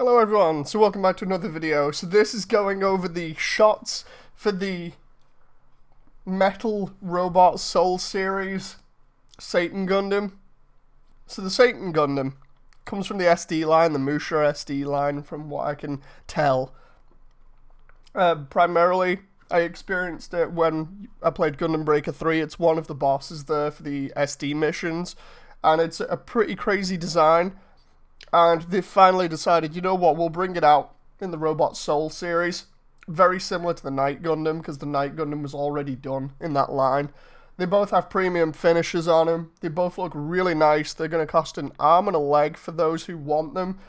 Hello everyone, so welcome back to another video. So this is going over the shots for the Metal Robot Soul series, Satan Gundam. So the Satan Gundam comes from the SD line, the Musha SD line, from what I can tell. Primarily, I experienced it when I played Gundam Breaker 3. It's one of the bosses there for the SD missions, and it's a pretty crazy design. And they finally decided, you know what, we'll bring it out in the Robot Soul series. Very similar to the Night Gundam, because the Night Gundam was already done in that line. They both have premium finishes on them. They both look really nice. They're going to cost an arm and a leg for those who want them.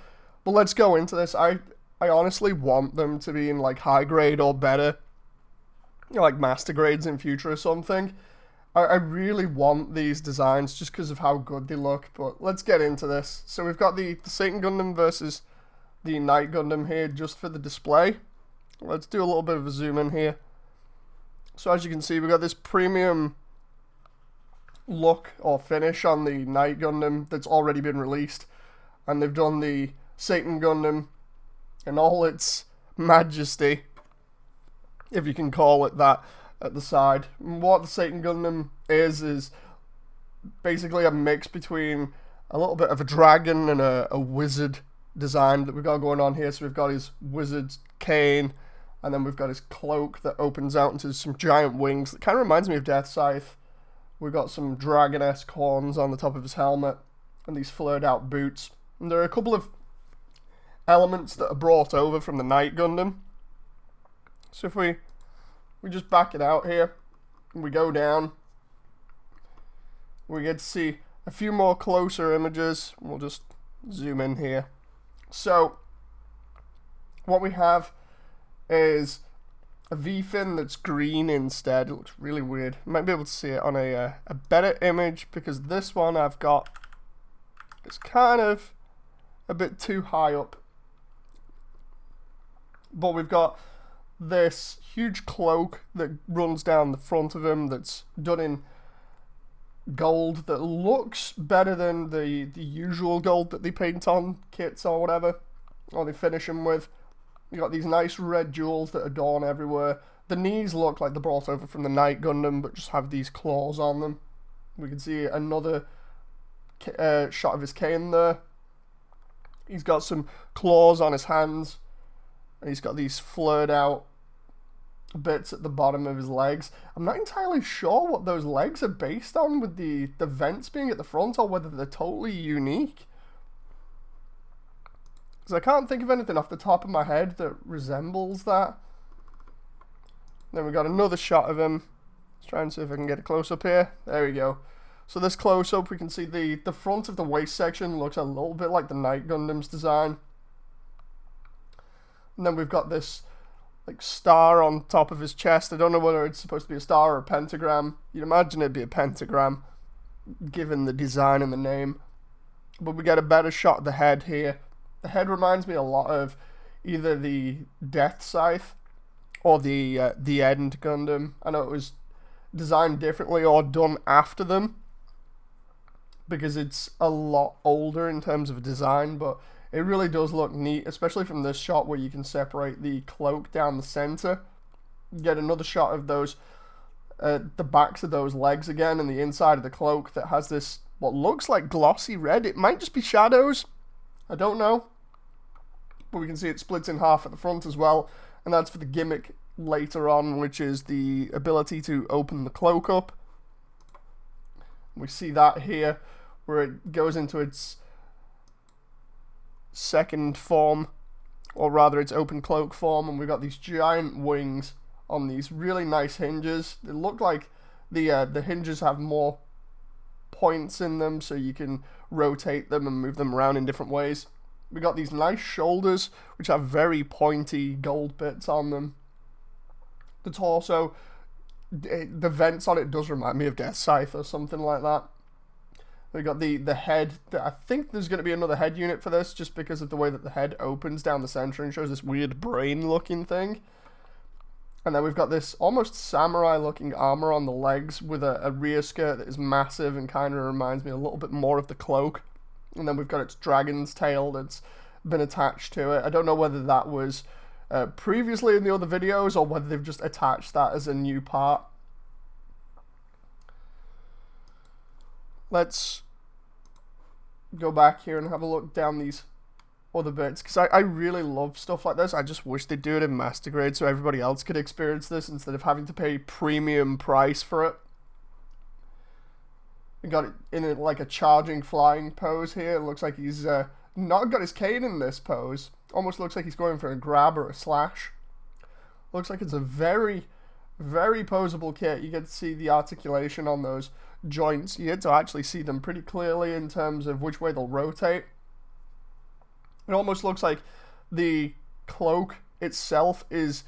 But let's go into this. I honestly want them to be in like high grade or better. You know, like master grades in future or something. I really want these designs just because of how good they look, but let's get into this. So we've got the Satan Gundam versus the Night Gundam here just for the display. Let's do a little bit of a zoom in here. So as you can see, we've got this premium look or finish on the Night Gundam that's already been released. And they've done the Satan Gundam in all its majesty, if you can call it that, at the side. What the Satan Gundam is basically a mix between a little bit of a dragon and a wizard design that we've got going on here. So we've got his wizard cane, and then we've got his cloak that opens out into some giant wings that kind of reminds me of Death Scythe. We've got some dragon-esque horns on the top of his helmet and these flared out boots. And there are a couple of elements that are brought over from the Night Gundam. So if we just back it out here, and we go down, we get to see a few more closer images. We'll just zoom in here. So what we have is a V-fin that's green instead. It looks really weird. You might be able to see it on a better image, because this one I've got is kind of a bit too high up. But we've got this huge cloak that runs down the front of him that's done in gold that looks better than the usual gold that they paint on kits or whatever, or they finish them with. You got these nice red jewels that adorn everywhere. The knees look like they're brought over from the Night Gundam, but just have these claws on them. We can see another shot of his cane there. He's got some claws on his hands, and he's got these flared out bits at the bottom of his legs. I'm not entirely sure what those legs are based on, with the vents being at the front, or whether they're totally unique. Because I can't think of anything off the top of my head that resembles that. Then we got another shot of him. Let's try and see if I can get a close-up here. There we go. So this close-up, we can see the front of the waist section looks a little bit like the Night Gundam's design. And then we've got this like star on top of his chest. I don't know whether it's supposed to be a star or a pentagram. You'd imagine it'd be a pentagram, given the design and the name. But we get a better shot of the head here. The head reminds me a lot of either the Death Scythe or the End Gundam. I know it was designed differently or done after them, because it's a lot older in terms of design, but it really does look neat, especially from this shot where you can separate the cloak down the center. Get another shot of those, the backs of those legs again, and the inside of the cloak that has this, what looks like glossy red. It might just be shadows. I don't know. But we can see it splits in half at the front as well, and that's for the gimmick later on, which is the ability to open the cloak up. We see that here, where it goes into its second form, or rather its open cloak form, and we've got these giant wings on these really nice hinges. They look like the hinges have more points in them, so you can rotate them and move them around in different ways. We got these nice shoulders, which have very pointy gold bits on them. The torso, the vents on it does remind me of Death Scythe or something like that. We got the head. I think there's going to be another head unit for this, just because of the way that the head opens down the center and shows this weird brain-looking thing. And then we've got this almost samurai-looking armor on the legs with a rear skirt that is massive and kind of reminds me a little bit more of the cloak. And then we've got its dragon's tail that's been attached to it. I don't know whether that was previously in the other videos or whether they've just attached that as a new part. Let's go back here and have a look down these other bits, because I really love stuff like this. I just wish they'd do it in master grade so everybody else could experience this instead of having to pay premium price for it. We got it in like a charging flying pose here. It looks like he's not got his cane in this pose. Almost looks like he's going for a grab or a slash. Looks like it's a very, very poseable kit. You get to see the articulation on those joints. You get to actually see them pretty clearly in terms of which way they'll rotate. It almost looks like the cloak itself is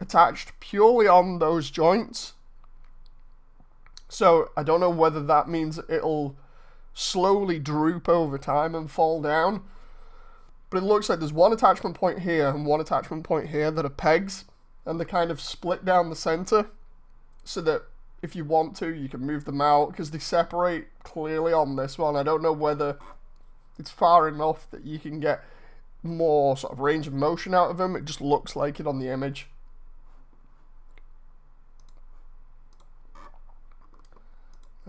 attached purely on those joints. So I don't know whether that means it'll slowly droop over time and fall down. But it looks like there's one attachment point here and one attachment point here that are pegs. And they're kind of split down the center. So that if you want to, you can move them out. Because they separate clearly on this one. I don't know whether it's far enough that you can get more sort of range of motion out of them. It just looks like it on the image.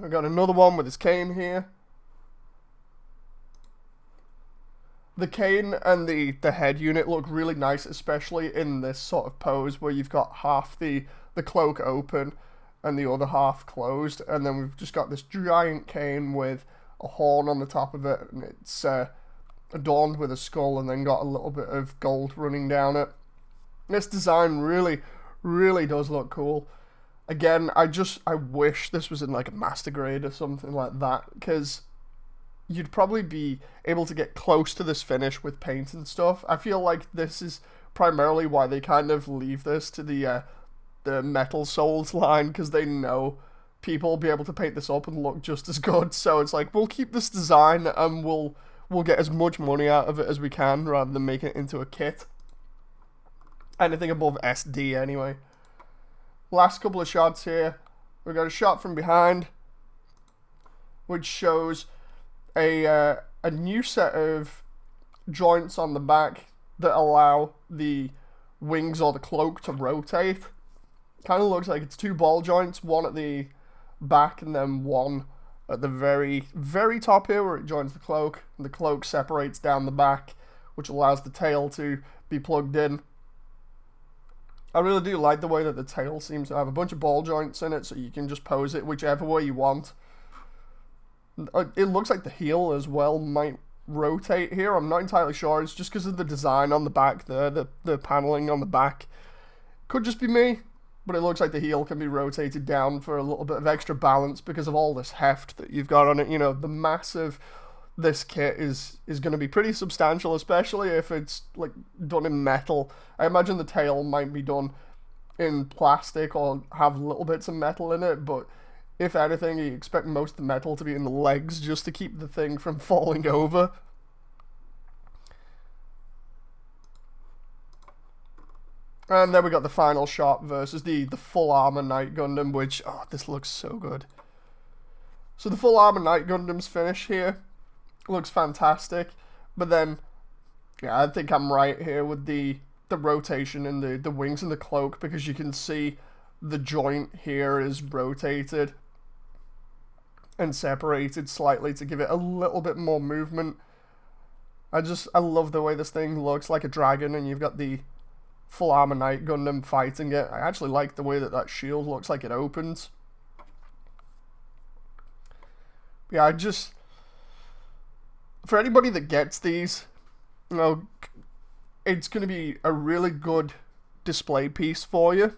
I've got another one with his cane here. The cane and the head unit look really nice, especially in this sort of pose where you've got half the cloak open and the other half closed. And then we've just got this giant cane with a horn on the top of it, and it's adorned with a skull and then got a little bit of gold running down it. This design really, really does look cool. Again, I wish this was in like a master grade or something like that, because you'd probably be able to get close to this finish with paint and stuff. I feel like this is primarily why they kind of leave this to the Metal Souls line, because they know people will be able to paint this up and look just as good. So it's like, we'll keep this design and we'll get as much money out of it as we can rather than making it into a kit. Anything above SD anyway. Last couple of shots here. We've got a shot from behind, which shows a new set of joints on the back that allow the wings or the cloak to rotate. Kind of looks like it's two ball joints, one at the back and then one at the very, very top here where it joins the cloak. And the cloak separates down the back, which allows the tail to be plugged in. I really do like the way that the tail seems to have a bunch of ball joints in it, so you can just pose it whichever way you want. It looks like the heel as well might rotate here. I'm not entirely sure. It's just because of the design on the back there, the paneling on the back. Could just be me, but it looks like the heel can be rotated down for a little bit of extra balance because of all this heft that you've got on it. You know, the mass of this kit is going to be pretty substantial, especially if it's like done in metal. I imagine the tail might be done in plastic or have little bits of metal in it, but if anything, you expect most of the metal to be in the legs just to keep the thing from falling over. And then we got the final shot versus the full armor Knight Gundam, which, oh, this looks so good. So the full armor Knight Gundam's finish here looks fantastic, but then, yeah, I think I'm right here with the rotation in the wings and the cloak, because you can see the joint here is rotated and separated slightly to give it a little bit more movement. I love the way this thing looks like a dragon, and you've got the full armor Knight Gundam fighting it. I actually like the way that shield looks like it opens. Yeah, for anybody that gets these, you know, it's going to be a really good display piece for you.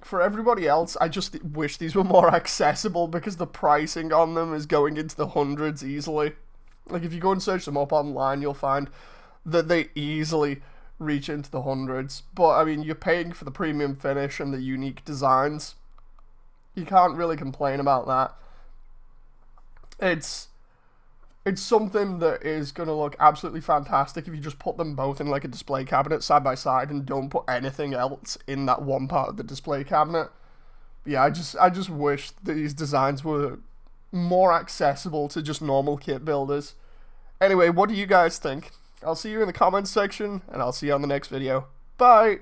For everybody else, I just wish these were more accessible, because the pricing on them is going into the hundreds easily. Like, if you go and search them up online, you'll find that they easily reach into the hundreds. But, I mean, you're paying for the premium finish and the unique designs. You can't really complain about that. It's something that is going to look absolutely fantastic if you just put them both in like a display cabinet side by side and don't put anything else in that one part of the display cabinet. But yeah, I just wish these designs were more accessible to just normal kit builders. Anyway, what do you guys think? I'll see you in the comments section, and I'll see you on the next video. Bye!